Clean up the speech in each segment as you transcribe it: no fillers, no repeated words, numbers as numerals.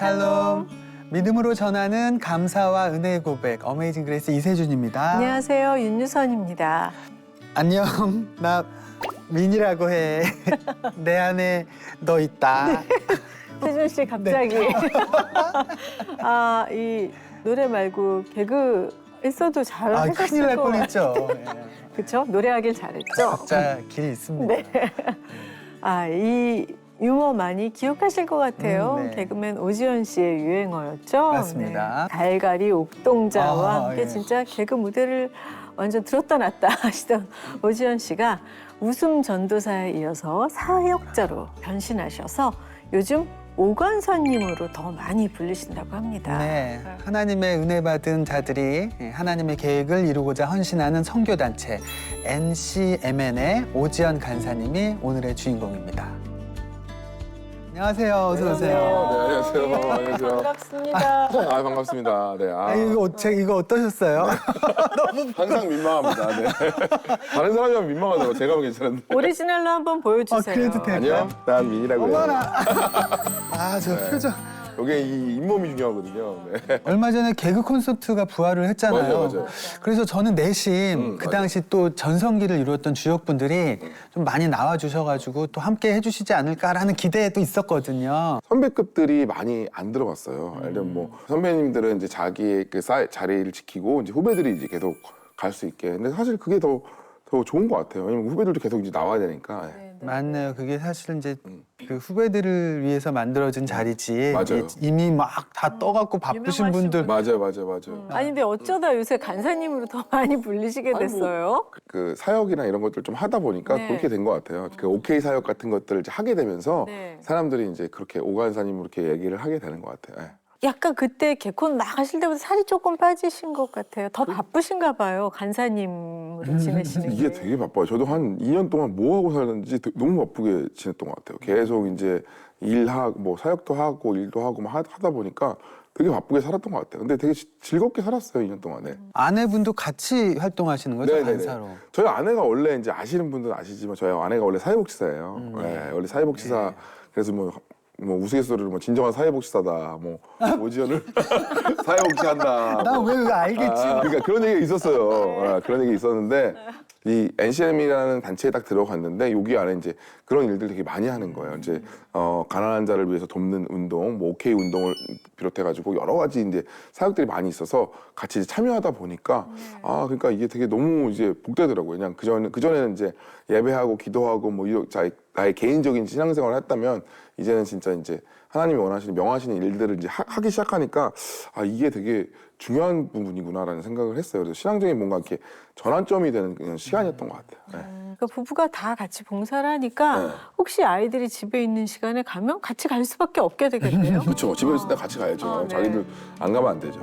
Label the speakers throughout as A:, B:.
A: 샬롬. 믿음으로 전하는 감사와 은혜의 고백, 어메이징 그레이스 이세준입니다.
B: 안녕하세요, 윤유선입니다.
A: 안녕, 나 민이라고 해. 내 안에 너 있다.
B: 세준 씨 갑자기 이 노래 말고 개그 했어도 잘 하셨을
A: 큰일 날
B: 것 같아요.
A: 뻔했죠.
B: 그렇죠? 노래하길 잘했죠?
A: 각자 길이 있습니다.
B: 네. 이 유머 많이 기억하실 것 같아요.
A: 네.
B: 개그맨 오지연 씨의 유행어였죠.
A: 맞습니다.
B: 네. 달걀이 옥동자와 함께
A: 예.
B: 진짜 개그 무대를 완전 들었다 놨다 하시던 오지연 씨가 웃음 전도사에 이어서 사역자로 변신하셔서 요즘 오관서님으로 더 많이 불리신다고 합니다.
A: 네, 하나님의 은혜 받은 자들이 하나님의 계획을 이루고자 헌신하는 선교단체 NCMN의 오지연 간사님이 오늘의 주인공입니다. 안녕하세요. 어서 오세요.
C: 네, 안녕하세요. 안녕하세요.
B: 반갑습니다.
C: 반갑습니다. 네,
A: 이거 어떠셨어요?
C: 항상 민망합니다. 네. 다른 사람이 하면 민망하더라고. 제가 하면 괜찮은데.
B: 오리지널로 한번 보여주세요.
A: 그래도 돼요?
C: 아니요, 난 민이라고 해요.
A: 어머나. 저
C: 네.
A: 표정.
C: 이게 이 잇몸이 중요하거든요. 네.
A: 얼마 전에 개그 콘서트가 부활을 했잖아요.
C: 맞아요.
A: 그래서 저는 내심 그
C: 맞아요.
A: 당시 또 전성기를 이루었던 주역분들이 좀 많이 나와주셔가지고 또 함께 해주시지 않을까라는 기대도 있었거든요.
C: 선배급들이 많이 안 들어갔어요. 예를 들면 뭐 선배님들은 이제 자기의 그 자리를 지키고 이제 후배들이 이제 계속 갈 수 있게. 근데 사실 그게 더 좋은 것 같아요. 왜냐면 후배들도 계속 이제 나와야 되니까.
B: 네.
A: 맞네요. 그게 사실 이제 그 후배들을 위해서 만들어진 자리지.
C: 맞아요.
A: 이미 막 다 떠갖고 바쁘신
B: 유명하신
A: 분들.
C: 맞아요.
B: 아니 근데 어쩌다 요새 간사님으로 더 많이 불리시게
C: 아니, 뭐,
B: 됐어요?
C: 그 사역이나 이런 것들 좀 하다 보니까
B: 네.
C: 그렇게 된 것 같아요. 그 OK 사역 같은 것들을 이제 하게 되면서
B: 네.
C: 사람들이 이제 그렇게 오간사님으로 이렇게 얘기를 하게 되는 것 같아요. 네.
B: 약간 그때 개콘 나가실 때보다 살이 조금 빠지신 것 같아요. 더 바쁘신가 봐요. 간사님으로 지내시는 게.
C: 이게 되게 바빠요. 저도 한 2년 동안 뭐 하고 살았는지 너무 바쁘게 지냈던 것 같아요. 계속 이제 일하고 뭐 사역도 하고 일도 하고 막 하다 보니까 되게 바쁘게 살았던 것 같아요. 근데 되게 즐겁게 살았어요, 2년 동안에.
A: 아내분도 같이 활동하시는 거죠?
C: 네네네.
A: 간사로.
C: 저희 아내가 원래 이제 아시는 분들은 아시지만 저희 아내가 원래 사회복지사예요. 네, 원래 사회복지사. 그래서 뭐 우스갯소리로 뭐 진정한 사회복지사다, 뭐 오지연을 사회복지한다.
A: 나 왜 알겠지?
C: 그러니까 그런 얘기가 있었어요. 그런 얘기 있었는데 이 NCM이라는 단체에 딱 들어갔는데 여기 안에 이제 그런 일들 되게 많이 하는 거예요. 이제 가난한 자를 위해서 돕는 운동, 뭐 OK 운동을 비롯해가지고 여러 가지 이제 사역들이 많이 있어서 같이 이제 참여하다 보니까 그러니까 이게 되게 너무 이제 복되더라고요. 그냥 그전에는 이제 예배하고 기도하고 뭐 나의 개인적인 신앙생활을 했다면 이제는 진짜 이제 하나님이 원하시는 명하시는 일들을 이제 하기 시작하니까 이게 되게 중요한 부분이구나라는 생각을 했어요. 그래서 신앙적인 뭔가 이렇게 전환점이 되는 그냥 시간이었던 것 같아요. 네.
B: 그러니까 부부가 다 같이 봉사를 하니까
C: 네.
B: 혹시 아이들이 집에 있는 시간에 가면 같이 갈 수밖에 없게 되겠네요.
C: 그렇죠. 집에 있을 때 같이 가야죠.
B: 네.
C: 자기들 안 가면 안 되죠.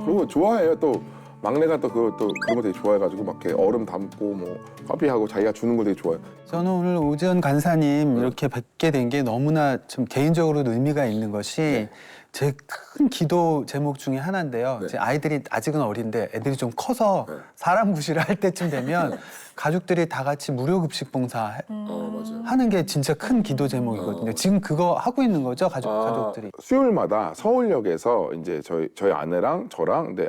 C: 그리고 좋아해요. 또 막내가 또 그런 거 되게 좋아해가지고 막 이렇게 얼음 담고 뭐 커피하고 자기가 주는 거 되게 좋아해요.
A: 저는 오늘 오지연 간사님 이렇게 뵙게 된 게 너무나 좀 개인적으로도 의미가 있는 것이 제 큰 기도 제목 중에 하나인데요.
C: 네.
A: 제 아이들이 아직은 어린데 애들이 좀 커서 사람 구실을 할 때쯤 되면 가족들이 다 같이 무료 급식 봉사
C: 맞아요.
A: 하는 게 진짜 큰 기도 제목이거든요. 지금 그거 하고 있는 거죠, 가족들이?
C: 수요일마다 서울역에서 이제 저희 아내랑 저랑 근데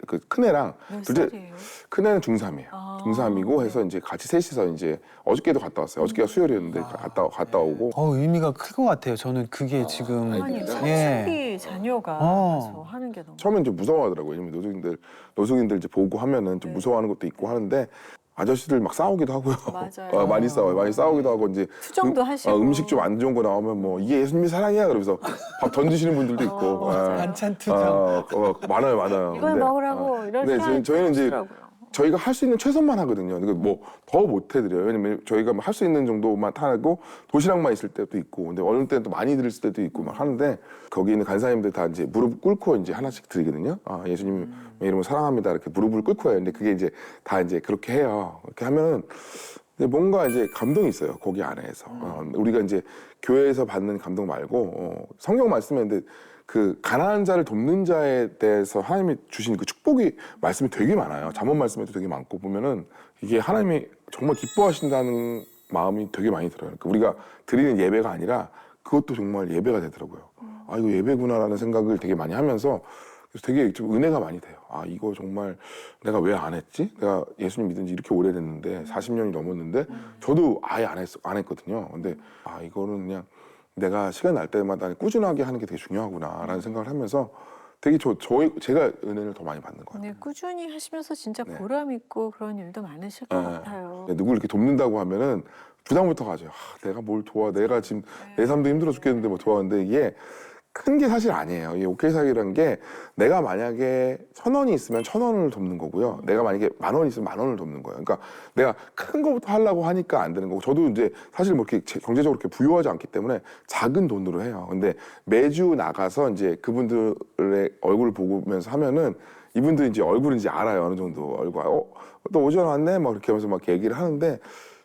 C: 그 큰애랑
B: 몇
C: 둘째
B: 살이에요?
C: 큰애는 중3이에요. 중3이고 해서 이제 같이 셋이서 이제 어저께도 갔다 왔어요. 어저께가 수요일이었는데 갔다 오고.
A: 의미가 클 것 같아요. 저는 그게 지금
B: 아니
C: 예.
B: 사춘기 자녀가 가서 하는 게 너무.
C: 처음엔 좀 무서워하더라고요. 왜냐면 노숙인들 이제 보고 하면은 좀 무서워하는 것도 있고 하는데 아저씨들 막 싸우기도 하고요.
B: 맞아요.
C: 많이 싸워요. 많이 싸우기도 하고 이제
B: 투정도 하시고.
C: 음식 좀 안 좋은 거 나오면 뭐 이게 예수님의 사랑이야 그러면서 밥 던지시는 분들도 있고.
A: 반찬 투정.
C: 많아요.
B: 이걸 먹으라고 이런
C: 네,
B: 생각이
C: 저희는 이제
B: 들더라고요.
C: 저희가 할 수 있는 최선만 하거든요. 뭐 더 못 해드려요. 왜냐면 저희가 할 수 있는 정도만 하고 도시락만 있을 때도 있고, 근데 어느 때는 또 많이 드릴 때도 있고 막 하는데 거기 있는 간사님들 다 이제 무릎 꿇고 이제 하나씩 드리거든요. 예수님 이름으로 사랑합니다 이렇게 무릎을 꿇고 해요. 근데 그게 이제 다 이제 그렇게 해요. 그렇게 하면은 뭔가 이제 감동이 있어요. 거기 안에서 우리가 이제 교회에서 받는 감동 말고 성경 말씀인데. 그 가난한 자를 돕는 자에 대해서 하나님이 주신 그 축복이 말씀이 되게 많아요. 잠언 말씀에도 되게 많고 보면은 이게 하나님이 정말 기뻐하신다는 마음이 되게 많이 들어요. 그러니까 우리가 드리는 예배가 아니라 그것도 정말 예배가 되더라고요. 아 이거 예배구나라는 생각을 되게 많이 하면서 그래서 되게 좀 은혜가 많이 돼요. 아 이거 정말 내가 왜 안 했지? 내가 예수님 믿은 지 이렇게 오래됐는데 40년이 넘었는데 저도 아예 안 했거든요. 근데 아 이거는 그냥 내가 시간 날 때마다 꾸준하게 하는 게 되게 중요하구나라는 생각을 하면서 되게 제가 은혜를 더 많이 받는 것 같아요.
B: 네, 꾸준히 하시면서 진짜
C: 네.
B: 보람 있고 그런 일도 많으실 것
C: 네.
B: 같아요.
C: 누구를 이렇게 돕는다고 하면은 부담부터 가져요. 아, 내가 뭘 도와? 내가 지금 내 삶도 힘들어 죽겠는데 뭐 도와하는데 이게 큰 게 사실 아니에요. 이 오케이 사역이라는 게 내가 만약에 1,000원이 있으면 1,000원을 돕는 거고요. 내가 만약에 10,000원이 있으면 10,000원을 돕는 거예요. 그러니까 내가 큰 거부터 하려고 하니까 안 되는 거고 저도 이제 사실 뭐 이렇게 경제적으로 이렇게 부유하지 않기 때문에 작은 돈으로 해요. 근데 매주 나가서 이제 그분들의 얼굴을 보면서 하면은 이분들 이제 얼굴은 이제 알아요. 어느 정도 얼굴. 또 오전 왔네? 막 이렇게 하면서 막 얘기를 하는데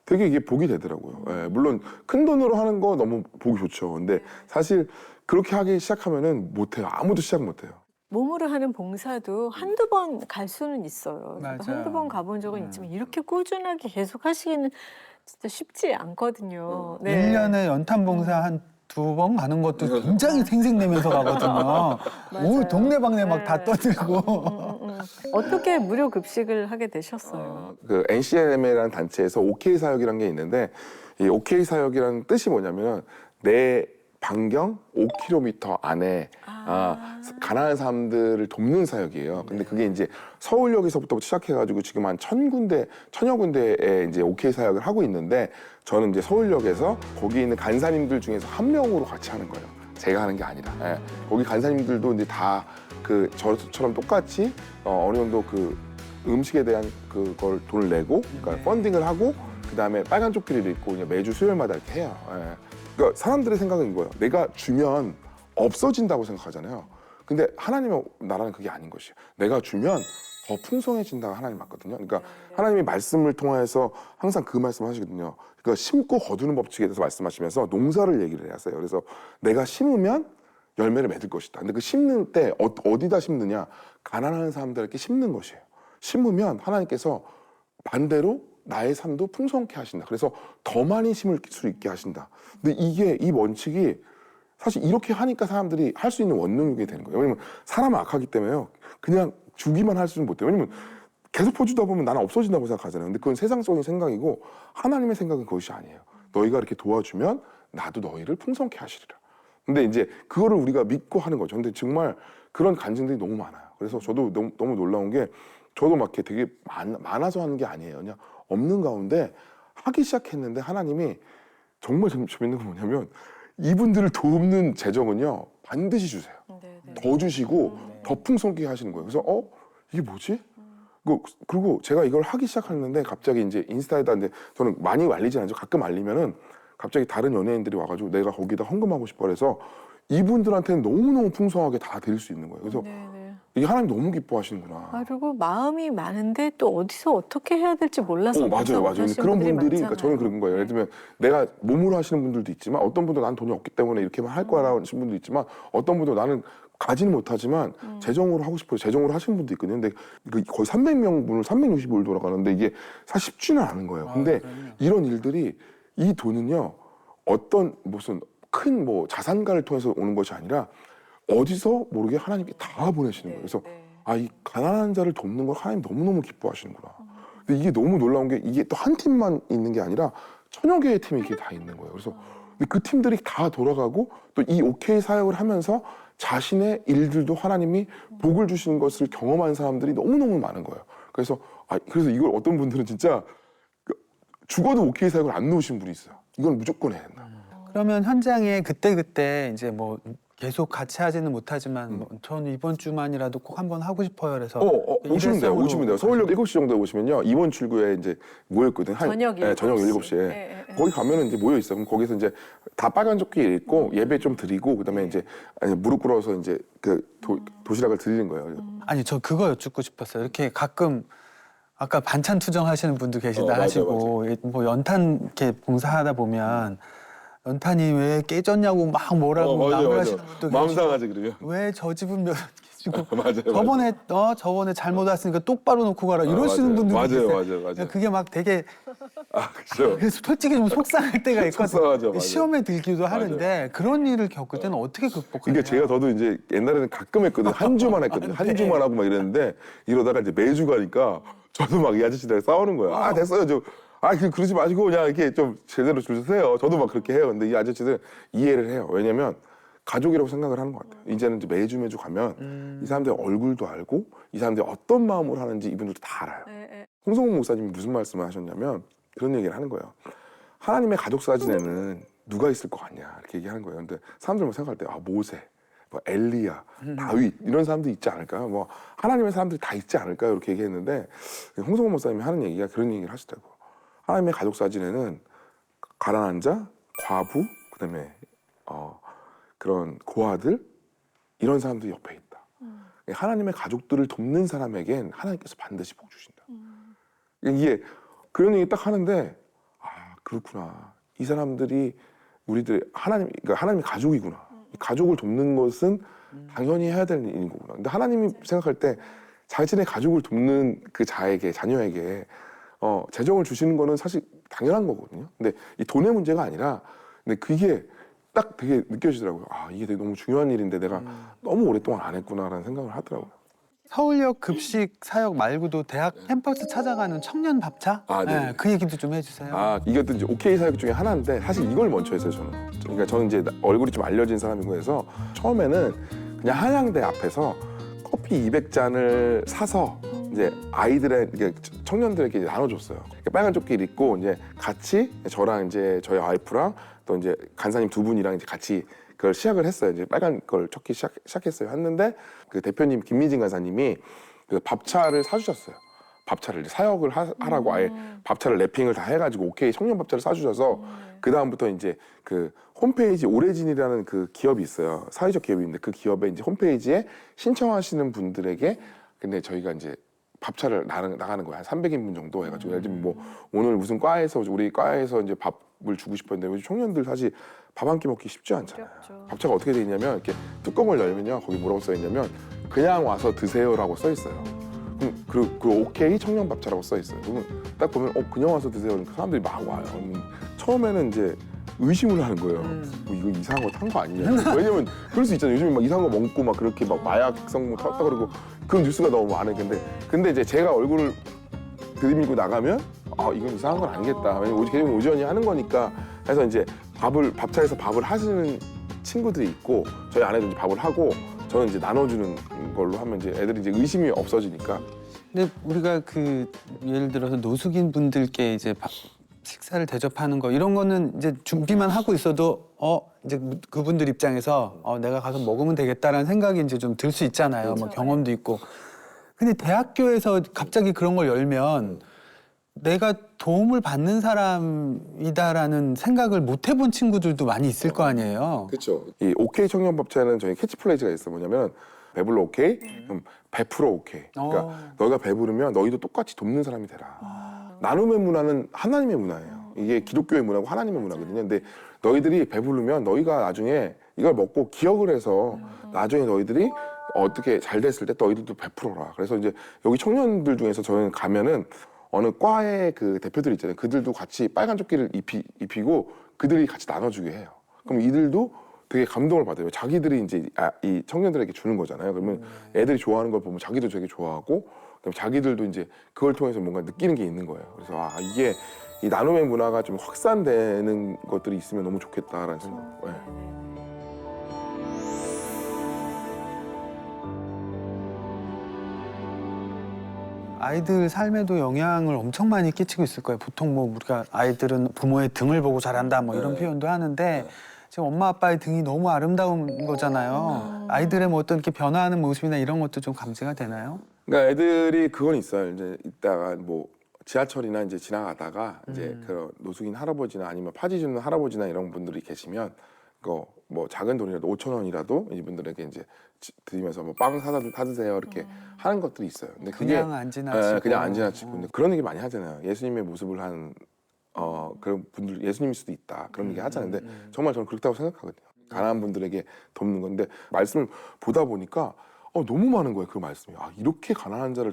C: 되게 이게 복이 되더라고요. 예, 물론 큰 돈으로 하는 거 너무 보기 좋죠. 근데 사실 그렇게 하기 시작하면은 못해요. 아무도 시작 못해요.
B: 몸으로 하는 봉사도 한두 번 갈 수는 있어요. 저도
A: 맞아요.
B: 한두 번 가본 적은 있지만 이렇게 꾸준하게 계계속 하시기는 진짜 쉽지 않거든요. 네.
A: 1년에 연탄 봉사 한 2번 가는 것도 굉장히 생색내면서 가거든요. 온 동네방네 막 다
B: 네.
A: 떠들고.
B: 어떻게 무료 급식을 하게 되셨어요?
C: 그 NCM이라는 단체에서 OK 사역이라는 게 있는데 이 OK 사역이라는 뜻이 뭐냐면 내 반경 5km 안에 가난한 사람들을 돕는 사역이에요. 근데 그게 이제 서울역에서부터 시작해가지고 지금 한 1,000여 군데에 이제 OK 사역을 하고 있는데 저는 이제 서울역에서 거기 있는 간사님들 중에서 한 명으로 같이 하는 거예요. 제가 하는 게 아니라. 예. 거기 간사님들도 이제 다 그 저처럼 똑같이 어느 정도 그 음식에 대한 그걸 돈을 내고 그러니까 펀딩을 하고 그 다음에 빨간 조끼를 입고 그냥 매주 수요일마다 이렇게 해요. 예. 그러니까 사람들의 생각은 이거예요. 내가 주면 없어진다고 생각하잖아요. 근데 하나님의 나라는 그게 아닌 것이에요. 내가 주면 더 풍성해진다가 하나님 맞거든요. 그러니까 하나님이 말씀을 통해서 항상 그 말씀을 하시거든요. 그러니까 심고 거두는 법칙에 대해서 말씀하시면서 농사를 얘기를 하세요. 그래서 내가 심으면 열매를 맺을 것이다. 근데 그 심는 때 어디다 심느냐? 가난한 사람들에게 심는 것이에요. 심으면 하나님께서 반대로 나의 삶도 풍성케 하신다. 그래서 더 많이 심을 수 있게 하신다. 근데 이 원칙이 사실 이렇게 하니까 사람들이 할 수 있는 원동력이 되는 거예요. 왜냐면 사람은 악하기 때문에요. 그냥 주기만 할 수는 못해요. 왜냐면 계속 퍼주다 보면 나는 없어진다고 생각하잖아요. 근데 그건 세상적인 생각이고 하나님의 생각은 그것이 아니에요. 너희가 이렇게 도와주면 나도 너희를 풍성케 하시리라. 근데 이제 그거를 우리가 믿고 하는 거죠. 근데 정말 그런 간증들이 너무 많아요. 그래서 저도 너무 놀라운 게 저도 막 이렇게 되게 많아서 하는 게 아니에요. 그냥 없는 가운데 하기 시작했는데 하나님이 정말 재밌는 건 뭐냐면 이분들을 돕는 재정은요 반드시 주세요. 더 주시고 더 풍성하게 하시는 거예요. 그래서 이게 뭐지? 그리고 제가 이걸 하기 시작하는데 갑자기 이제 인스타에다 이제 저는 많이 알리지 않죠. 가끔 알리면은 갑자기 다른 연예인들이 와가지고 내가 거기다 헌금하고 싶어 그래서 이분들한테는 너무너무 풍성하게 다 드릴 수 있는 거예요. 그래서 이게 하나님 너무 기뻐하시는구나.
B: 그리고 마음이 많은데 또 어디서 어떻게 해야 될지 몰라서
C: 맞아요. 근데 그런 분들이 그러니까 저는 그런 거예요. 예를 들면 내가 몸으로 하시는 분들도 있지만 어떤 분도 난 돈이 없기 때문에 이렇게만 할 거라는 분도 있지만 어떤 분도 나는 가지는 못하지만 재정으로 하고 싶어요. 재정으로 하시는 분도 있거든요. 근데 거의 300명분을 365일 돌아가는데 이게 사실 쉽지는 않은 거예요. 근데 이런 일들이 이 돈은요 어떤 무슨 큰 뭐 자산가를 통해서 오는 것이 아니라 어디서 모르게 하나님께 다 보내시는 거예요. 그래서 이 가난한 자를 돕는 걸 하나님 너무너무 기뻐하시는구나. 근데 이게 너무 놀라운 게 이게 또 한 팀만 있는 게 아니라 1,000여 개의 팀이 이렇게 다 있는 거예요. 그래서 근데 그 팀들이 다 돌아가고 또 이 OK 사역을 하면서 자신의 일들도 하나님이 복을 주시는 것을 경험한 사람들이 너무너무 많은 거예요. 그래서 그래서 이걸 어떤 분들은 진짜 죽어도 OK 사역을 안 놓으신 분이 있어요. 이건 무조건 해야 된다.
A: 그러면 현장에 그때 이제 뭐 계속 같이 하지는 못하지만 저는 이번 주만이라도 꼭 한번 하고 싶어요. 그래서
C: 오시면 돼요. 서울역 7시 정도에 오시면요. 이번 출구에 이제 모여있거든요.
B: 저녁 7시.
C: 저녁 7시에. 거기 가면은 이제 모여있어요. 그럼 거기서 이제 다 빨간 조끼 입고 예배 좀 드리고 그다음에 이제 무릎 꿇어서 이제 그 도시락을 드리는 거예요.
A: 아니, 저 그거 여쭙고 싶었어요. 이렇게 가끔 아까 반찬 투정하시는 분도 계시다 하시고 뭐 연탄 이렇게 봉사하다 보면 연탄이 왜 깨졌냐고 막 뭐라고 나무라시는 분도
C: 마음
A: 계시고
C: 상하지 그러면.
A: 왜 저 집은 몇 개지고
C: 맞아요.
A: 저번에 잘못 왔으니까 똑바로 놓고 가라 이러시는 분들도 계세요.
C: 맞아요.
A: 그게 막 되게
C: 그렇죠.
A: 그래서 솔직히 좀 속상할 때가 있거든요.
C: 속상하죠, 맞아요.
A: 시험에 들기도 하는데
C: 맞아요.
A: 그런 일을 겪을 때는 어떻게 극복하나요?
C: 그러니까 제가 저도 이제 옛날에는 가끔 했거든요. 한 주만 했거든요. 한 주만 하고 막 이랬는데 이러다가 이제 매주 가니까 저도 막 이 아저씨들 싸우는 거예요. 아 됐어요. 그러지 마시고 그냥 이렇게 좀 제대로 줄 서세요. 저도 막 그렇게 해요. 근데 이 아저씨들 이해를 해요. 왜냐면 가족이라고 생각을 하는 것 같아요. 이제는 이제 매주 가면 이 사람들의 얼굴도 알고 이 사람들이 어떤 마음으로 하는지 이분들도 다 알아요. 홍성훈 목사님이 무슨 말씀을 하셨냐면 그런 얘기를 하는 거예요. 하나님의 가족 사진에는 누가 있을 것 같냐 이렇게 얘기하는 거예요. 근데 사람들만 생각할 때 모세, 뭐 엘리야, 다윗 이런 사람들이 있지 않을까요? 뭐 하나님의 사람들이 다 있지 않을까요? 이렇게 얘기했는데 홍성훈 목사님이 하는 얘기가 그런 얘기를 하시더라고요. 하나님의 가족 사진에는 가난한 자, 과부, 그다음에 그런 고아들 이런 사람들이 옆에 있다. 하나님의 가족들을 돕는 사람에겐 하나님께서 반드시 복 주신다. 이게 그런 얘기 딱 하는데 그렇구나. 이 사람들이 우리들 그러니까 하나님의 가족이구나. 가족을 돕는 것은 당연히 해야 될 일인 거구나. 근데 하나님이 생각할 때 자신의 가족을 돕는 그 자녀에게 재정을 주시는 거는 사실 당연한 거거든요. 근데 이 돈의 문제가 아니라 근데 그게 딱 되게 느껴지더라고요. 이게 되게 너무 중요한 일인데 내가 너무 오랫동안 안 했구나라는 생각을 하더라고요.
A: 서울역 급식 사역 말고도 대학 캠퍼스 찾아가는 청년 밥차?
C: 네.
A: 그 얘기도 좀 해주세요.
C: 이것도 이제 OK 사역 중에 하나인데 사실 이걸 먼저 했어요, 저는. 그러니까 저는 이제 얼굴이 좀 알려진 사람이고 해서 처음에는 그냥 한양대 앞에서 커피 200잔을 사서 이제 청년들에게 나눠줬어요. 빨간 조끼를 입고 이제 같이 저랑 이제 저희 와이프랑 또 이제 간사님 두 분이랑 이제 같이 그걸 시작을 했어요. 이제 빨간 걸 쳤기 시작했어요. 했는데 그 대표님 김미진 간사님이 그 밥차를 사주셨어요. 밥차를 이제 사역을 하라고 아예 밥차를 랩핑을 다 해가지고 OK 청년 밥차를 사주셔서 그 다음부터 이제 그 홈페이지 오레진이라는 그 기업이 있어요. 사회적 기업이 있는데 그 기업에 이제 홈페이지에 신청하시는 분들에게 근데 저희가 이제 밥차를 나가는 거야. 한 300인분 정도 해가지고 예를 들면 뭐 오늘 무슨 과에서 우리 과에서 이제 밥을 주고 싶었는데 요즘 청년들 사실 밥 한 끼 먹기 쉽지 않잖아요.
B: 어렵죠.
C: 밥차가 어떻게 돼 있냐면 이렇게 뚜껑을 열면요 거기 뭐라고 써 있냐면 그냥 와서 드세요라고 써 있어요. 그럼 그 OK 청년 밥차라고 써 있어요. 그러면 딱 보면 그냥 와서 드세요. 그러니까 사람들이 막 와요. 처음에는 이제 의심을 하는 거예요. 이거 이상한 거 탄 거 아니냐. 왜냐면 그럴 수 있잖아요. 요즘에 막 이상한 거 먹고 막 그렇게 막 마약 성분 탔다 그러고 그런 뉴스가 너무 많은 건데 근데 이제 제가 얼굴을 들이밀고 나가면 이건 이상한 건 아니겠다. 왜냐면 오전이 하는 거니까 해서 이제 밥차에서 밥을 하시는 친구들이 있고 저희 아내도 이제 밥을 하고 저는 이제 나눠주는 걸로 하면 이제 애들이 이제 의심이 없어지니까.
A: 근데 우리가 그 예를 들어서 노숙인 분들께 이제 식사를 대접하는 거 이런 거는 이제 준비만 하고 있어도 이제 그분들 입장에서 내가 가서 먹으면 되겠다라는 생각이 이제 좀 들 수 있잖아요. 뭐 경험도 있고. 근데 대학교에서 갑자기 그런 걸 열면 내가 도움을 받는 사람이다라는 생각을 못 해본 친구들도 많이 있을 거 아니에요.
C: 그렇죠. 이 OK 청년 밥차는 저희 캐치플레이즈가 있어. 뭐냐면 배불러 OK, 그럼 100% OK. 그러니까 너희가 배부르면 너희도 똑같이 돕는 사람이 되라. 나눔의 문화는 하나님의 문화예요. 이게 기독교의 문화고 하나님의 문화거든요. 근데 너희들이 배부르면 너희가 나중에 이걸 먹고 기억을 해서 나중에 너희들이 어떻게 잘 됐을 때 너희들도 베풀어라. 그래서 이제 여기 청년들 중에서 저희는 가면은 어느 과의 그 대표들 있잖아요. 그들도 같이 빨간 조끼를 입히고 그들이 같이 나눠주게 해요. 그럼 이들도 되게 감동을 받아요. 자기들이 이제 이 청년들에게 주는 거잖아요. 그러면 애들이 좋아하는 걸 보면 자기도 되게 좋아하고 그다음에 자기들도 이제 그걸 통해서 뭔가 느끼는 게 있는 거예요. 그래서 이게 이 나눔의 문화가 좀 확산되는 것들이 있으면 너무 좋겠다라는 생각. 네.
A: 아이들 삶에도 영향을 엄청 많이 끼치고 있을 거예요. 보통 뭐 우리가 아이들은 부모의 등을 보고 자란다 뭐 이런 표현도 하는데 지금 엄마 아빠의 등이 너무 아름다운 거잖아요. 아이들의 뭐 어떤 이렇게 변화하는 모습이나 이런 것도 좀 감지가 되나요?
C: 그러니까 애들이 그건 있어요. 이제 이따가 뭐 지하철이나 이제 지나가다가 이제 그 노숙인 할아버지나 아니면 파지 주는 할아버지나 이런 분들이 계시면 뭐 작은 돈이라도 5,000원이라도 이분들에게 이제 드리면서 뭐 빵 사드세요 이렇게 하는 것들이 있어요. 근데
A: 그냥 안 지나치고.
C: 그냥 안 지나치고. 근데 그런 얘기 많이 하잖아요. 예수님의 모습을 한 그런 분들 예수님일 수도 있다 그런 얘기 하잖아요. 근데 정말 저는 그렇다고 생각하거든요. 가난한 분들에게 돕는 건데 말씀을 보다 보니까 너무 많은 거예요. 그 말씀이 이렇게 가난한 자를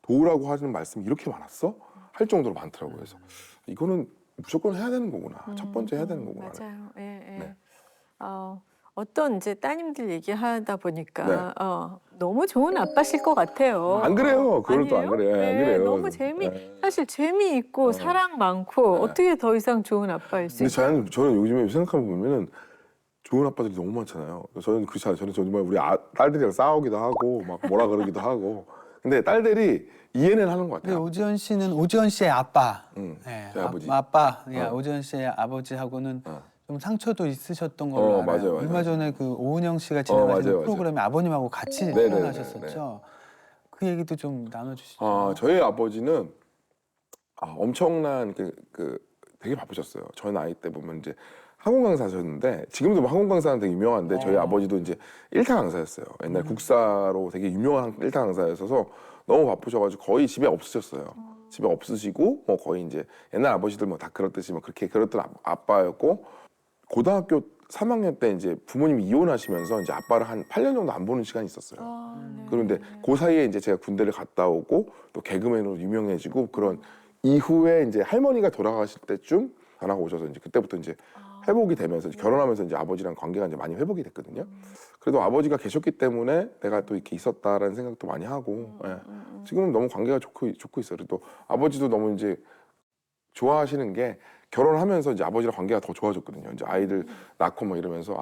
C: 도우라고 하는 말씀이 이렇게 많았어? 할 정도로 많더라고요. 그래서 이거는 무조건 해야 되는 거구나. 첫 번째 해야 되는 거구나.
B: 맞아요. 예, 예.
C: 네.
B: 어떤 이제 따님들 얘기하다 보니까
C: 네.
B: 너무 좋은 아빠실 것 같아요.
C: 안 그래요. 그건 또 안
B: 아니에요?
C: 그래요. 안
B: 네,
C: 그래요.
B: 너무 사실 재미있고 사랑 많고
C: 네.
B: 어떻게 더 이상 좋은 아빠일 수
C: 근데
B: 있어요?
C: 저는 요즘에 생각해 보면은 좋은 아빠들이 너무 많잖아요. 저는 그렇지 않아요. 저는 정말 우리 딸들이랑 싸우기도 하고 막 뭐라 그러기도 하고. 근데 딸들이 이해는 하는 것
A: 근데
C: 같아요.
A: 오지연 씨는 오지연 씨의 아빠, 네,
C: 제 아버지.
A: 아빠, 예,
C: 어.
A: 오지연 씨의 아버지하고는
C: 어.
A: 좀 상처도 있으셨던 걸로 알아요.
C: 맞아요.
A: 얼마 전에 그 오은영 씨가 진행하시는
C: 맞아요.
A: 프로그램에 아버님하고 같이
C: 네네네.
A: 출연하셨었죠. 그 얘기도 좀 나눠주시죠.
C: 저희 아버지는 엄청난 되게 바쁘셨어요. 저 나이 때 보면 이제 학원 강사셨는데 지금도 뭐 학원 강사는 되게 유명한데 저희 아버지도 이제 1타 강사였어요. 옛날 국사로 되게 유명한 1타 강사였어서 너무 바쁘셔가지고 거의 집에 없으셨어요. 집에 없으시고 뭐 거의 이제 옛날 아버지들 뭐 다 그렇듯이 뭐 그렇게 그랬던 아빠였고 고등학교 3학년 때 이제 부모님이 이혼하시면서 이제 아빠를 한 8년 정도 안 보는 시간이 있었어요.
B: 네.
C: 그런데 그 사이에 이제 제가 군대를 갔다 오고 또 개그맨으로 유명해지고 그런 이후에 이제 할머니가 돌아가실 때쯤 전화가 오셔서 이제 그때부터 이제 회복이 되면서 결혼하면서 이제 아버지랑 관계가 이제 많이 회복이 됐거든요. 그래도 아버지가 계셨기 때문에 내가 또 이렇게 있었다라는 생각도 많이 하고 예. 지금은 너무 관계가 좋고 있어요. 그리고 또 아버지도 너무 이제 좋아하시는 게 결혼하면서 이제 아버지랑 관계가 더 좋아졌거든요. 이제 아이들 낳고 뭐 이러면서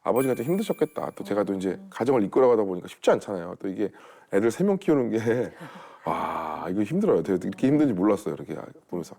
C: 아버지가 좀 힘드셨겠다. 또 제가 또 이제 가정을 이끌어가다 보니까 쉽지 않잖아요. 또 이게 애들 3명 키우는 게 이거 힘들어요. 제가 이렇게 힘든지 몰랐어요. 이렇게 보면서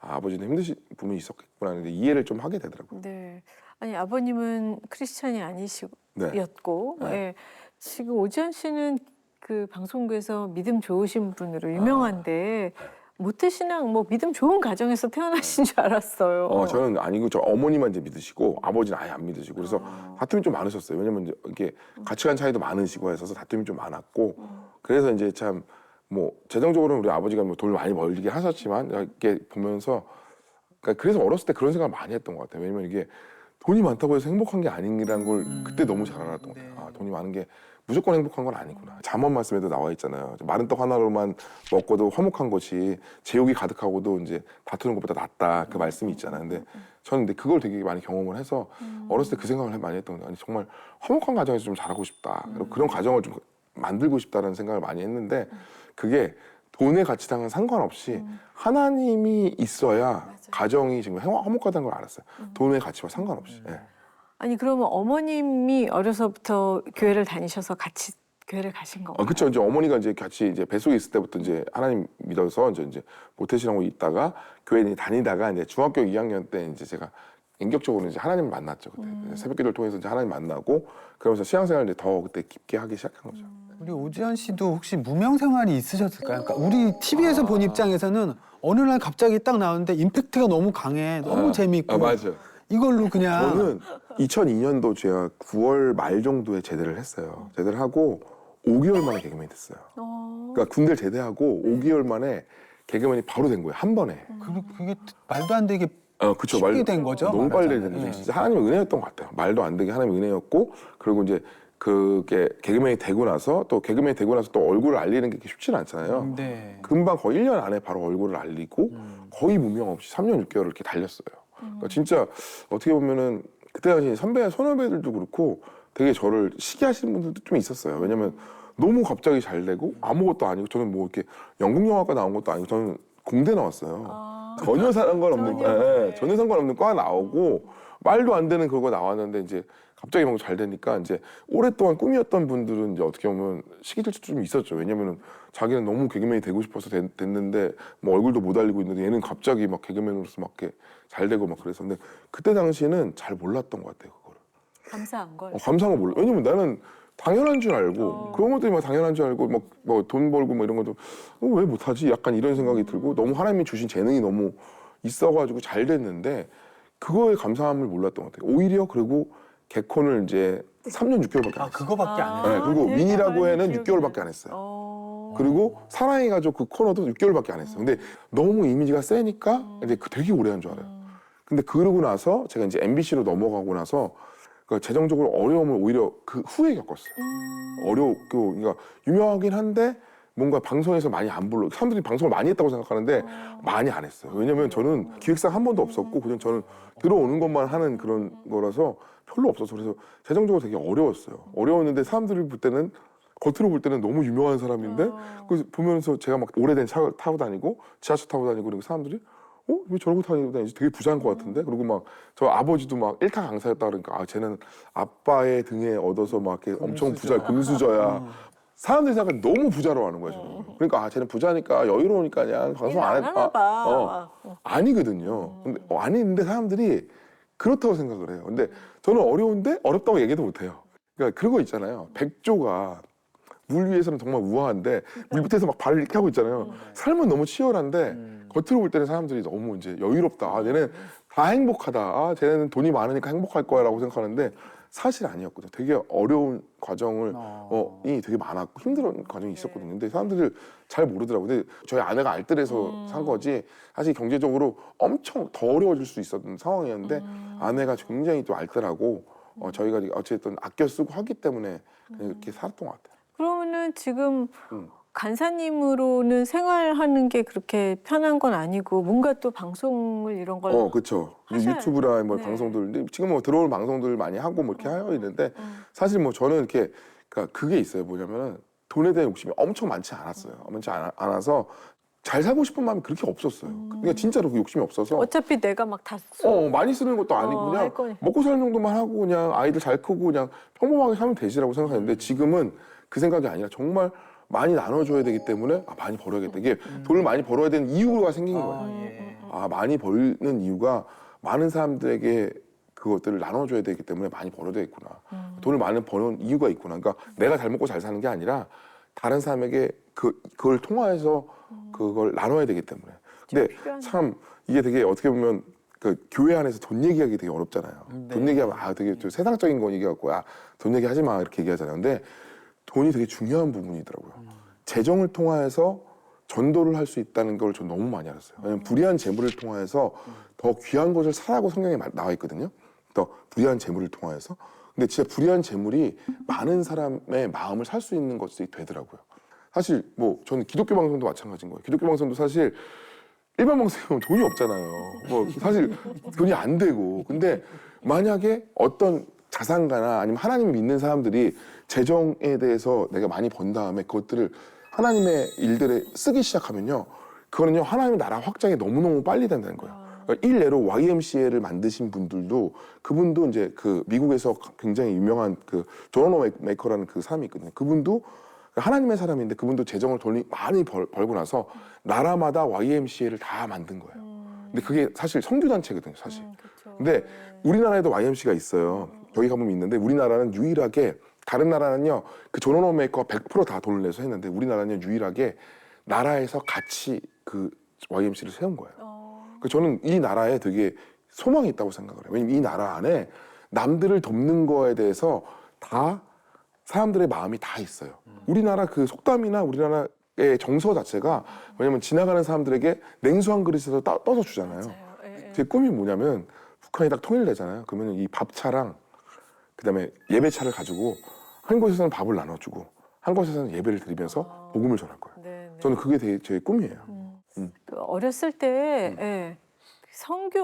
C: 아버지는 힘드신 분이 있었겠구나 하는데 이해를 좀 하게 되더라고요.
B: 네. 아니 아버님은 크리스천이 아니셨고
C: 네.
B: 예. 지금 오지연 씨는 그 방송국에서 믿음 좋으신 분으로 유명한데 모태신앙 뭐 믿음 좋은 가정에서 태어나신 줄 알았어요.
C: 저는 아니고 저 어머니만 이제 믿으시고 아버지는 아예 안 믿으시고 그래서 다툼이 좀 많으셨어요. 왜냐면 이제 이게 가치관 차이도 많으시고 해서 다툼이 좀 많았고 그래서 이제 참 뭐 재정적으로는 우리 아버지가 뭐 돈을 많이 벌리긴 하셨지만 이렇게 보면서 그래서 어렸을 때 그런 생각을 많이 했던 것 같아요. 왜냐면 이게 돈이 많다고 해서 행복한 게 아니라는 걸 그때 너무 잘 알았던 것 같아요. 돈이 많은 게 무조건 행복한 건 아니구나. 잠언 말씀에도 나와 있잖아요. 마른 떡 하나로만 먹고도 화목한 것이 제욕이 가득하고도 이제 다투는 것보다 낫다. 그 말씀이 있잖아요. 근데 저는 근데 그걸 되게 많이 경험을 해서 어렸을 때 그 생각을 많이 했던 것 같아요. 정말 화목한 가정에서 좀 자라고 싶다. 그리고 그런 가정을 좀 만들고 싶다는 생각을 많이 했는데 그게 돈의 가치랑은 상관없이 하나님이 있어야 가정이 지금 화목하다는 걸 알았어요. 돈의 가치와 상관없이. 예.
B: 아니 그러면 어머님이 어려서부터 교회를 다니셔서 같이 교회를 가신 건가요?
C: 그렇죠. 이제 어머니가 이제 같이 이제 뱃속에 있을 때부터 이제 하나님 믿어서 이제 모태신앙으로 있다가 교회에 다니다가 이제 중학교 2학년 때 이제 제가 인격적으로 이제 하나님을 만났죠. 그때 새벽기도를 통해서 이제 하나님 만나고 그러면서 신앙생활을 이제 더 그때 깊게 하기 시작한 거죠.
A: 우리 오지연 씨도 혹시 무명 생활이 있으셨을까요? 그러니까 우리 TV에서 본 입장에서는 어느 날 갑자기 딱 나오는데 임팩트가 너무 강해, 너무 재밌고
C: 맞아.
A: 이걸로 그냥
C: 저는 2002년도 제가 9월 말 정도에 제대를 했어요. 제대를 하고 5개월 만에 개그맨이 됐어요. 그러니까 군대를 제대하고 5개월 만에 개그맨이 바로 된 거예요. 한 번에.
A: 그게 말도 안 되게
C: 그쵸.
A: 쉽게 된 거죠.
C: 너무 빨리
A: 말하자면.
C: 됐는데
A: 예.
C: 진짜 하나님의 은혜였던 것 같아요. 말도 안 되게 하나님의 은혜였고 그리고 이제 그게 개그맨이 되고 나서 또 개그맨이 되고 나서 또 얼굴을 알리는 게 쉽지는 않잖아요.
A: 네.
C: 금방 거의 1년 안에 바로 얼굴을 알리고 거의 무명 없이 3년 6개월을 이렇게 달렸어요. 그러니까 진짜 어떻게 보면은 그때 당시 선후배들도 그렇고 되게 저를 시기하시는 분들도 좀 있었어요. 왜냐면 너무 갑자기 잘 되고 아무것도 아니고 저는 뭐 이렇게 연극영화과 나온 것도 아니고 저는 공대 나왔어요. 전혀 상관없는 전혀 상관없는 과 나오고 말도 안 되는 그거 나왔는데 이제 갑자기 막 잘 되니까 이제 오랫동안 꿈이었던 분들은 이제 어떻게 보면 시기질투 좀 있었죠. 왜냐면은 자기는 너무 개그맨이 되고 싶어서 됐는데 뭐 얼굴도 못 알리고 있는데 얘는 갑자기 막 개그맨으로서 막 이렇게 잘 되고 막 그래서 근데 그때 당시에는 잘 몰랐던 것 같아요 그거를.
B: 감사한 걸.
C: 감사한 거 몰라. 왜냐면 나는 당연한 줄 알고 그런 것들이 막 당연한 줄 알고 뭐 돈 벌고 뭐 이런 것도 왜 못하지? 약간 이런 생각이 들고 너무 하나님이 주신 재능이 너무 있어가지고 잘 됐는데 그거에 감사함을 몰랐던 것 같아요. 오히려 그리고 개콘을 이제 3년 6개월밖에 안 했어요.
A: 그거밖에 안 해요.
C: 네, 그리고
B: 되게
C: 윈이라고
B: 많이
C: 해는
B: 기억이
C: 6개월밖에 안 했어요. 그리고 사랑의 가족 그 코너도 6개월밖에 안 했어요. 근데 너무 이미지가 세니까 이제 되게 오래 한 줄 알아요. 근데 그러고 나서 제가 이제 MBC로 넘어가고 나서 그 재정적으로 어려움을 오히려 그 후에 겪었어요. 어렵고 그러니까 유명하긴 한데 뭔가 방송에서 많이 안 불러. 사람들이 방송을 많이 했다고 생각하는데 많이 안 했어요. 왜냐면 저는 기획사가 한 번도 없었고 그냥 저는 들어오는 것만 하는 그런 거라서 별로 없어서 그래서 재정적으로 되게 어려웠어요. 어려웠는데 사람들이 볼 때는 겉으로 볼 때는 너무 유명한 사람인데 그래서 보면서 제가 막 오래된 차 타고 다니고 지하철 타고 다니고 그리고 사람들이 왜 저러고 다니지? 되게 부자인 것 같은데? 그리고 막 저 아버지도 막 1타 강사였다 그러니까 쟤는 아빠의 등에 얻어서 막 이렇게 엄청 부자 금수저야. 사람들이 생각하면 너무 부자로 하는 거야 저는. 그러니까 쟤는 부자니까 여유로우니까 그냥 방송 안
B: 하나 봐.
C: 아니거든요. 근데 아닌데 사람들이 그렇다고 생각을 해요. 근데 저는 어려운데 어렵다고 얘기도 못 해요. 그러니까 그런 거 있잖아요. 백조가 물 위에서는 정말 우아한데 물 밑에서 막 발을 이렇게 하고 있잖아요. 삶은 너무 치열한데 겉으로 볼 때는 사람들이 너무 이제 여유롭다. 얘는 다 행복하다. 쟤는 돈이 많으니까 행복할 거야라고 생각하는데 사실 아니었거든요. 되게 어려운 과정을 이 되게 많았고 힘든 과정이 있었거든요. 근데 사람들이 잘 모르더라고요. 근데 저희 아내가 알뜰해서 산 거지 사실 경제적으로 엄청 더 어려워질 수 있었던 상황이었는데 아내가 굉장히 또 알뜰하고 저희가 어쨌든 아껴 쓰고 하기 때문에 그냥 이렇게 살았던 것 같아요.
B: 그러면은 지금 간사님으로는 생활하는 게 그렇게 편한 건 아니고 뭔가 또 방송을 이런 걸
C: 그렇죠.
B: 하셔야
C: 유튜브나 뭐
B: 네.
C: 방송들 근데 지금 뭐 들어올 방송들 많이 하고 뭐 이렇게 하여 있는데 사실 뭐 저는 이렇게 그러니까 그게 있어요. 뭐냐면은 돈에 대한 욕심이 엄청 많지 않았어요. 많지 않아서 잘 살고 싶은 마음이 그렇게 없었어요. 그러니까 진짜로 그 욕심이 없어서
B: 어차피 내가 막 다
C: 많이 쓰는 것도 아니고
B: 할
C: 그냥
B: 거니.
C: 먹고 사는 정도만 하고 그냥 아이들 잘 크고 그냥 평범하게 살면 되지라고 생각했는데 지금은 그 생각이 아니라 정말 많이 나눠줘야 되기 때문에 많이 벌어야겠다. 이게 돈을 많이 벌어야 되는 이유가 생긴 거예요. 많이 벌는 이유가 많은 사람들에게 그것들을 나눠줘야 되기 때문에 많이 벌어야 되겠구나. 돈을 많이 버는 이유가 있구나. 그러니까 내가 잘 먹고 잘 사는 게 아니라 다른 사람에게 그걸 통화해서 그걸 나눠야 되기 때문에. 근데 참 이게 되게 어떻게 보면 그 교회 안에서 돈 얘기하기 되게 어렵잖아요. 돈 얘기하면 되게 좀 세상적인 거 얘기하고 돈 얘기하지 마 이렇게 얘기하잖아요. 근데 돈이 되게 중요한 부분이더라고요. 재정을 통해서 전도를 할 수 있다는 걸 전 너무 많이 알았어요. 왜냐면 불의한 재물을 통해서 더 귀한 것을 사라고 성경에 나와 있거든요. 더 불의한 재물을 통해서. 근데 진짜 불의한 재물이 많은 사람의 마음을 살 수 있는 것이 되더라고요. 사실 뭐 저는 기독교 방송도 마찬가지인 거예요. 기독교 방송도 사실 일반 방송은 돈이 없잖아요. 뭐 사실 돈이 안 되고. 근데 만약에 어떤 자산가나 아니면 하나님을 믿는 사람들이 재정에 대해서 내가 많이 번 다음에 그것들을 하나님의 일들에 쓰기 시작하면요. 그거는요, 하나님의 나라 확장이 너무너무 빨리 된다는 거예요. 그러니까 일례로 YMCA를 만드신 분들도 그분도 이제 그 미국에서 굉장히 유명한 그 존 메이커라는 그 사람이 있거든요. 그분도 하나님의 사람인데 그분도 재정을 돈이 많이 벌고 나서 나라마다 YMCA를 다 만든 거예요. 근데 그게 사실 선교단체거든요, 사실. 근데 우리나라에도 YMCA가 있어요. 저희 가보면 있는데 우리나라는 유일하게 다른 나라는요 그 존 메이커가 100% 다 돈을 내서 했는데 우리나라는 유일하게 나라에서 같이 그 YMCA를 세운 거예요. 그러니까 저는 이 나라에 되게 소망이 있다고 생각을 해요. 왜냐면 이 나라 안에 남들을 돕는 거에 대해서 다 사람들의 마음이 다 있어요. 우리나라 그 속담이나 우리나라의 정서 자체가 왜냐면 지나가는 사람들에게 냉수 한 그릇에서 떠서 주잖아요. 제 꿈이 뭐냐면 북한이 딱 통일되잖아요. 그러면 이 밥차랑 그다음에 예배차를 가지고 한 곳에서는 밥을 나눠주고 한 곳에서는 예배를 드리면서 복음을 전할 거예요. 저는 그게 되게 제 꿈이에요.
B: 그 어렸을 때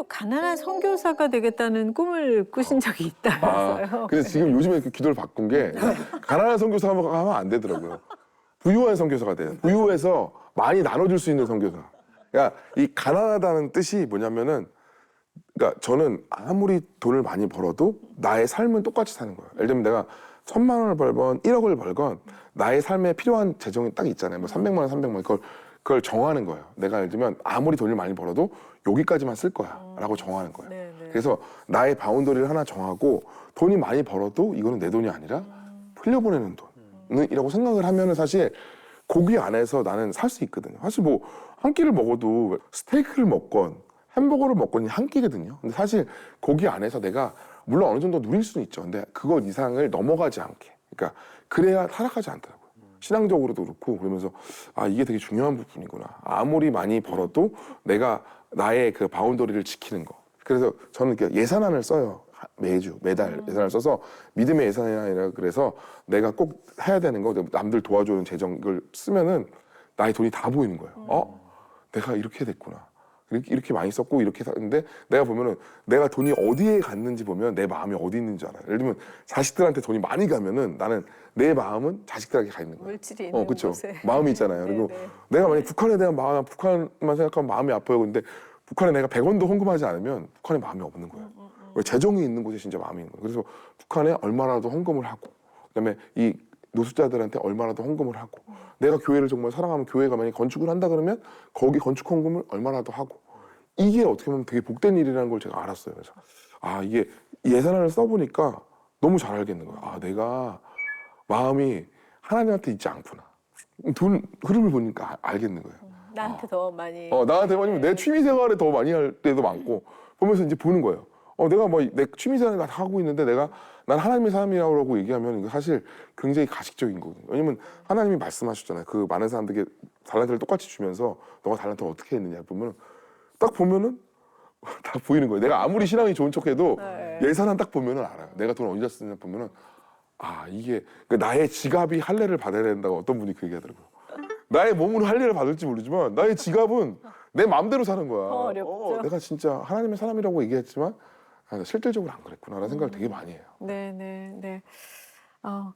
B: 가난한 선교사가 되겠다는 꿈을 꾸신 적이 있다면서요.
C: 그래서 지금 요즘에 그 기도를 바꾼 게 가난한 선교사 하면 안 되더라고요. 부유한 선교사가 돼요. 부유해서 많이 나눠줄 수 있는 선교사. 그러니까 이 가난하다는 뜻이 뭐냐면은 그러니까 저는 아무리 돈을 많이 벌어도 나의 삶은 똑같이 사는 거예요. 예를 들면 내가 1,000만 원을 벌건 1억을 벌건 나의 삶에 필요한 재정이 딱 있잖아요. 뭐 300만 원, 300만 원 그걸 정하는 거예요. 내가 예를 들면 아무리 돈을 많이 벌어도 여기까지만 쓸 거야 라고 정하는 거예요. 그래서 나의 바운더리를 하나 정하고 돈이 많이 벌어도 이거는 내 돈이 아니라 흘려보내는 돈이라고 생각을 하면은 사실 고기 안에서 나는 살 수 있거든요. 사실 뭐 한 끼를 먹어도 스테이크를 먹건 햄버거를 먹건 한 끼거든요. 근데 사실 고기 안에서 내가 물론 어느 정도 누릴 수는 있죠. 근데 그것 이상을 넘어가지 않게. 그러니까 그래야 타락하지 않더라고요. 신앙적으로도 그렇고 그러면서 이게 되게 중요한 부분이구나. 아무리 많이 벌어도 내가 나의 그 바운더리를 지키는 거. 그래서 저는 이렇게 예산안을 써요. 매달 예산을 써서 믿음의 예산이라 그래서 내가 꼭 해야 되는 거 남들 도와주는 재정을 쓰면은 나의 돈이 다 보이는 거예요. 내가 이렇게 됐구나. 이렇게 많이 썼고 이렇게 샀는데 내가 보면은 내가 돈이 어디에 갔는지 보면 내 마음이 어디 있는지 알아요. 예를 들면 자식들한테 돈이 많이 가면은 나는 내 마음은 자식들에게 가 있는 거예요.
B: 물질이 있는
C: 그렇죠.
B: 곳에.
C: 마음이 있잖아요. 그리고
B: 네네.
C: 내가 만약 북한에 대한 마음, 북한만 생각하면 마음이 아파요. 근데 북한에 내가 100원도 헌금하지 않으면 북한에 마음이 없는 거예요. 왜 재정이 있는 곳에 진짜 마음이 있는 거예요. 그래서 북한에 얼마라도 헌금을 하고, 그다음에 이 노숙자들한테 얼마라도 헌금을 하고, 내가 교회를 정말 사랑하면 교회가 만약 건축을 한다 그러면 거기 건축 헌금을 얼마라도 하고, 이게 어떻게 보면 되게 복된 일이라는 걸 제가 알았어요. 그래서 이게 예산을 써보니까 너무 잘 알겠는 거예요. 내가 마음이 하나님한테 있지 않구나. 돈 흐름을 보니까 알겠는 거예요.
B: 나한테 더 많이.
C: 나한테 아니면 내 취미 생활에 더 많이 할 때도 많고, 보면서 이제 보는 거예요. 내가 뭐 내 취미 생활을 다 하고 있는데 난 하나님의 사람이라고 얘기하면 이거 사실 굉장히 가식적인 거거든요. 왜냐면 하나님이 말씀하셨잖아요. 그 많은 사람들에게 달란트를 똑같이 주면서 너가 달란트를 어떻게 했느냐 보면 딱 보면은 다 보이는 거예요. 내가 아무리 신앙이 좋은 척해도
B: 네.
C: 예산은 딱 보면은 알아요. 내가 돈 어디다 쓰냐 보면은 이게 나의 지갑이 할례를 받아야 된다고 어떤 분이 그 얘기하더라고요. 나의 몸으로 할례를 받을지 모르지만 나의 지갑은 내 마음대로 사는 거야.
B: 더 어렵죠.
C: 내가 진짜 하나님의 사람이라고 얘기했지만 실질적으로 안 그랬구나라는 생각을 되게 많이 해요.
B: 네.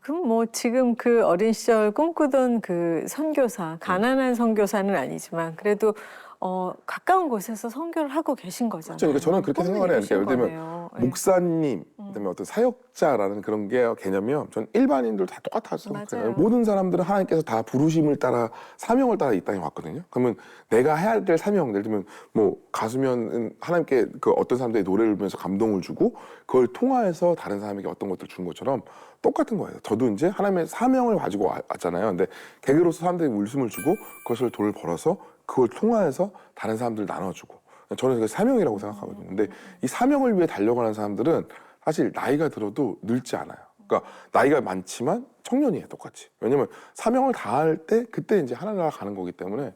B: 그럼 뭐 지금 그 어린 시절 꿈꾸던 그 선교사, 가난한 선교사는 아니지만 그래도 가까운 곳에서 선교를 하고 계신 거잖아요.
C: 그렇죠. 그러니까 저는 그렇게 생각을 해요. 예를 들면 목사님, 그다음에 어떤 사역자라는 그런 게 개념이요. 전 일반인들 다 똑같다고 생각해요.
B: 맞아요.
C: 모든 사람들은 하나님께서 다 부르심을 따라 사명을 따라 이 땅에 왔거든요. 그러면 내가 해야 될 사명, 예를 들면 뭐 가수면 하나님께 그 어떤 사람들이 노래를 부르면서 감동을 주고 그걸 통화해서 다른 사람에게 어떤 것들을 준 것처럼 똑같은 거예요. 저도 이제 하나님의 사명을 가지고 왔잖아요. 근데 개그로서 사람들이 웃음을 주고 그것을 돈을 벌어서 그걸 통화해서 다른 사람들 나눠주고, 저는 그게 사명이라고 생각하거든요. 근데 이 사명을 위해 달려가는 사람들은 사실 나이가 들어도 늙지 않아요. 그러니까 나이가 많지만 청년이에요, 똑같이. 왜냐면 사명을 다할 때 그때 이제 하늘나라 가는 거기 때문에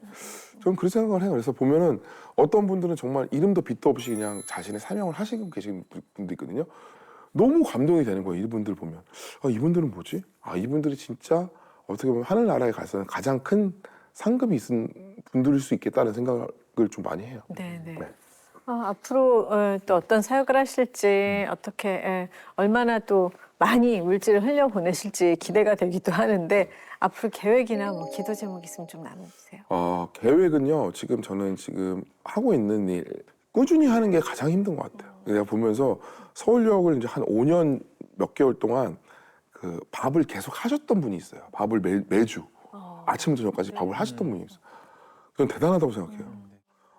C: 저는 그런 생각을 해요. 그래서 보면은 어떤 분들은 정말 이름도 빛도 없이 그냥 자신의 사명을 하시고 계신 분도 있거든요. 너무 감동이 되는 거예요, 이분들 보면. 이분들은 뭐지? 이분들이 진짜 어떻게 보면 하늘나라에 가서는 가장 큰 상급이 있은 분들일 수 있겠다는 생각을 좀 많이 해요.
B: 네.
C: 네.
B: 앞으로 또 어떤 사역을 하실지 어떻게 얼마나 또 많이 물질을 흘려 보내실지 기대가 되기도 하는데 앞으로 계획이나 뭐 기도 제목 있으면 좀 나눠주세요.
C: 계획은요. 저는 지금 하고 있는 일 꾸준히 하는 게 가장 힘든 것 같아요. 내가 보면서 서울역을 이제 한 5년 몇 개월 동안 그 밥을 계속 하셨던 분이 있어요. 밥을 매주 아침부터 저녁까지 밥을 하셨던 분이 있어요. 그건 대단하다고 생각해요.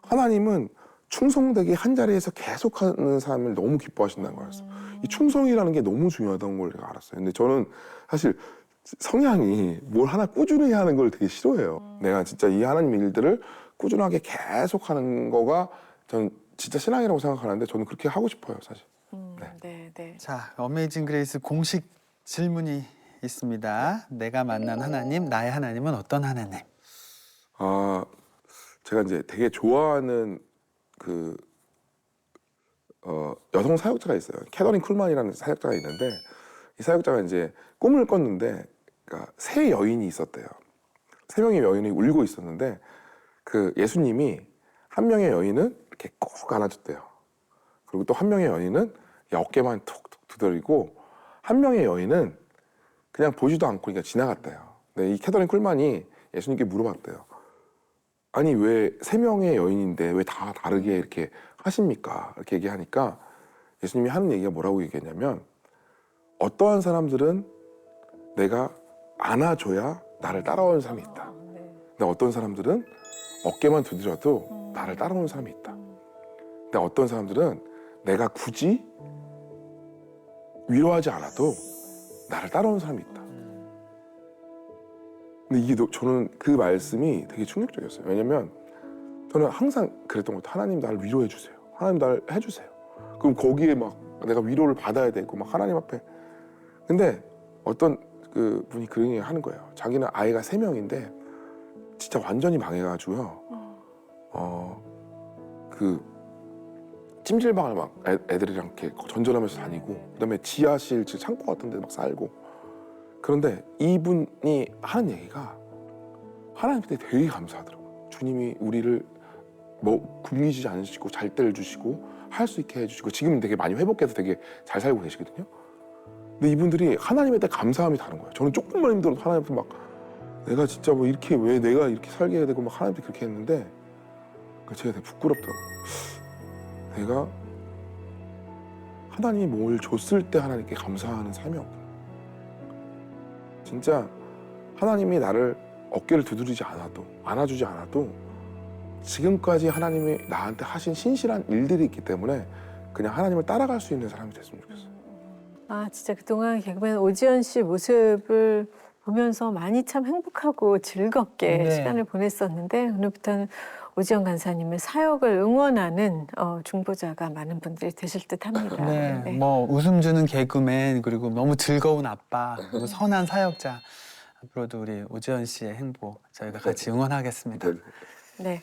C: 하나님은 충성되게 한 자리에서 계속하는 사람을 너무 기뻐하신다는 거였어. 이 충성이라는 게 너무 중요하다는 걸 제가 알았어요. 근데 저는 사실 성향이 뭘 하나 꾸준히 하는 걸 되게 싫어해요. 내가 진짜 이 하나님 일들을 꾸준하게 계속하는 거가 전 진짜 신앙이라고 생각하는데 저는 그렇게 하고 싶어요, 사실.
B: 네.
A: 자, 어메이징 그레이스 공식 질문이 있습니다. 내가 만난 하나님, 나의 하나님은 어떤 하나님?
C: 제가 이제 되게 좋아하는 그 여성 사역자가 있어요. 캐더린 쿨만이라는 사역자가 있는데 이 사역자가 이제 꿈을 꿨는데, 그러니까 세 여인이 있었대요. 세 명의 여인이 울고 있었는데 그 예수님이 한 명의 여인은 이렇게 꼭 안아줬대요. 그리고 또 한 명의 여인은 어깨만 툭툭 두드리고 한 명의 여인은 그냥 보지도 않고 그냥 지나갔대요. 근데 이 캐더린 쿨만이 예수님께 물어봤대요. 아니 왜 세 명의 여인인데 왜 다 다르게 이렇게 하십니까? 이렇게 얘기하니까 예수님이 하는 얘기가 뭐라고 얘기했냐면, 어떠한 사람들은 내가 안아줘야 나를 따라오는 사람이 있다. 근데 어떤 사람들은 어깨만 두드려도 나를 따라오는 사람이 있다. 근데 어떤 사람들은 내가 굳이 위로하지 않아도 나를 따라오는 사람이 있다. 근데 이게 저는 그 말씀이 되게 충격적이었어요. 왜냐면 저는 항상 그랬던 것 같아요. 하나님 나를 위로해 주세요. 하나님 나를 해주세요. 그럼 거기에 막 내가 위로를 받아야 되고 막 하나님 앞에. 근데 어떤 그 분이 그런 얘기 하는 거예요. 자기는 아이가 3명인데 진짜 완전히 망해가지고요. 그 찜질방을 막 애들이랑 이렇게 전전하면서 다니고, 그다음에 지하실 창고 같은 데 막 살고. 그런데 이분이 하는 얘기가 하나님한테 되게 감사하더라고요. 주님이 우리를 뭐 굶기지 않으시고 잘 때를 주시고 할 수 있게 해주시고 지금 되게 많이 회복해서 되게 잘 살고 계시거든요. 근데 이분들이 하나님에 대한 감사함이 다른 거예요. 저는 조금만 힘들어도 하나님한테 막 내가 진짜 뭐 이렇게 왜 내가 이렇게 살게 해야 되고 막 하나님한테 그렇게 했는데 제가 되게 부끄럽더라고요. 내가 하나님이 뭘 줬을 때 하나님께 감사하는 삶이었구나. 진짜 하나님이 나를 어깨를 두드리지 않아도 안아주지 않아도 지금까지 하나님이 나한테 하신 신실한 일들이 있기 때문에 그냥 하나님을 따라갈 수 있는 사람이 됐으면 좋겠어요.
B: 아, 진짜 그동안 개그맨 오지연 씨 모습을 보면서 많이 참 행복하고 즐겁게
A: 네.
B: 시간을 보냈었는데 오늘부터는 오지연 간사님의 사역을 응원하는 중보자가 많은 분들이 되실 듯합니다.
A: 네,
B: 네.
A: 뭐 웃음 주는 개그맨 그리고 너무 즐거운 아빠 그리고 선한 사역자 앞으로도 우리 오지연 씨의 행보 저희가 같이 응원하겠습니다.
C: 네.
B: 네.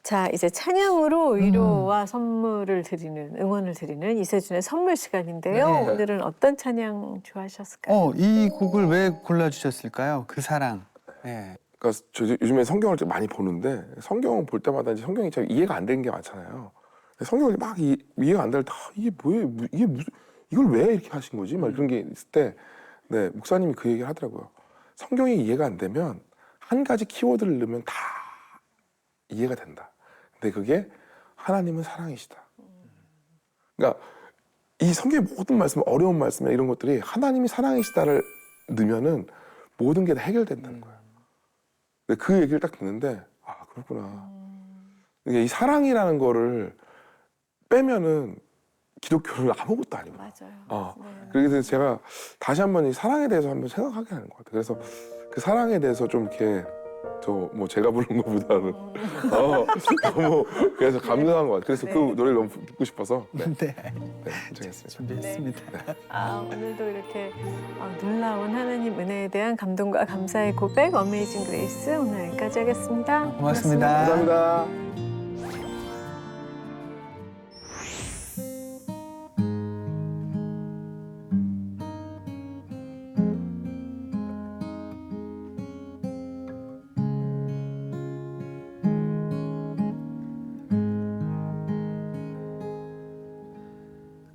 B: 자, 이제 찬양으로 위로와 선물을 드리는, 응원을 드리는 이세준의 선물 시간인데요.
A: 네.
B: 오늘은 어떤 찬양 좋아하셨을까요?
A: 이 곡을 왜 골라주셨을까요? 그 사랑. 네.
C: 그러니까 저 요즘에 성경을 좀 많이 보는데 성경 볼 때마다 이제 성경이 잘 이해가 안 되는 게 많잖아요. 성경을 막 이해가 안 될 때 이게 뭐예요? 이게 무슨 이걸 왜 이렇게 하신 거지? 막 그런 게 있을 때 네, 목사님이 그 얘기를 하더라고요. 성경이 이해가 안 되면 한 가지 키워드를 넣으면 다 이해가 된다. 근데 그게 하나님은 사랑이시다. 그러니까 이 성경의 모든 말씀, 어려운 말씀이나 이런 것들이 하나님이 사랑이시다를 넣으면은 모든 게 다 해결된다는 거예요. 근데 그 얘기를 딱 듣는데 아 그렇구나. 이게 이 사랑이라는 거를 빼면은 기독교는 아무것도 아니구나.
B: 맞아요. 네.
C: 그래서 제가 다시 한번 이 사랑에 대해서 한번 생각하게 하는 것 같아요. 그래서 그 사랑에 대해서 좀 이렇게 저 뭐 제가 부른 것보다는 너무 그래서 감동한 것 같아요. 그래서
B: 네.
C: 그 노래를 너무 듣고 싶어서 네,
A: 네.
C: 신청했습니다.
A: 준비했습니다.
B: 오늘도 이렇게 놀라운 하나님 은혜에 대한 감동과 감사의 고백 어메이징 그레이스 오늘 여기까지 하겠습니다.
A: 고맙습니다.
C: 감사합니다.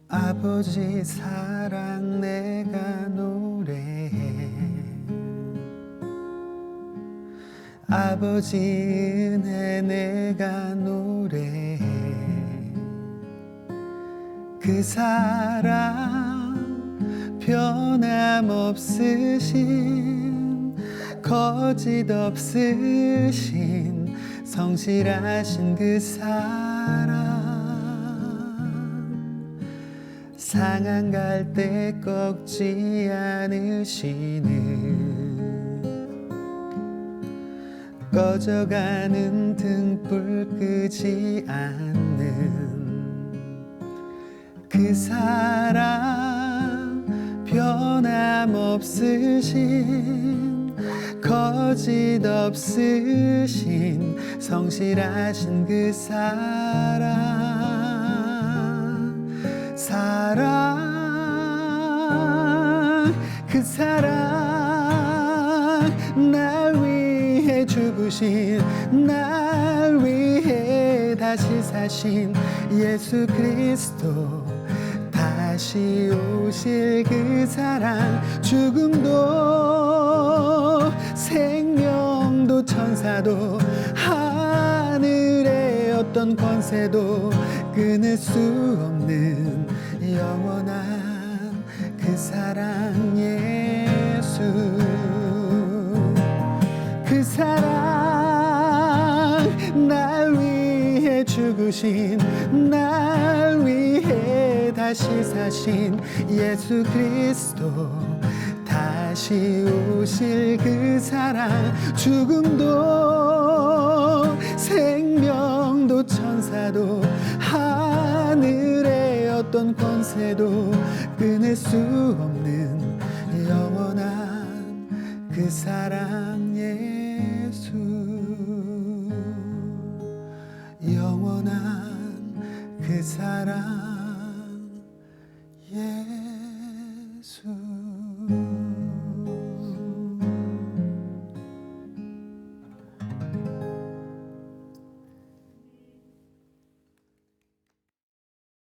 A: 아버지 사랑 내가 노래해 아버지 은혜 내가 노래해 그 사랑 변함없으신 거짓 없으신 성실하신 그 사랑 상한 갈 때 꺾지 않으시는 꺼져가는 등불 끄지 않는 그 사랑 변함없으신 거짓 없으신 성실하신 그 사랑 그 사랑 날 위해 죽으신 날 위해 다시 사신 예수 그리스도 다시 오실 그 사랑 죽음도 생명도 천사도 하늘의 어떤 권세도 끊을 수 없는 영원한 그 사랑 예수 그 사랑 날 위해 죽으신 날 위해 다시 사신 예수 그리스도 다시 오실 그 사랑 죽음도 생명도 천사도 하늘의 어떤 권세도 끊을 수 없는 영원한 그 사랑 예수 영원한 그 사랑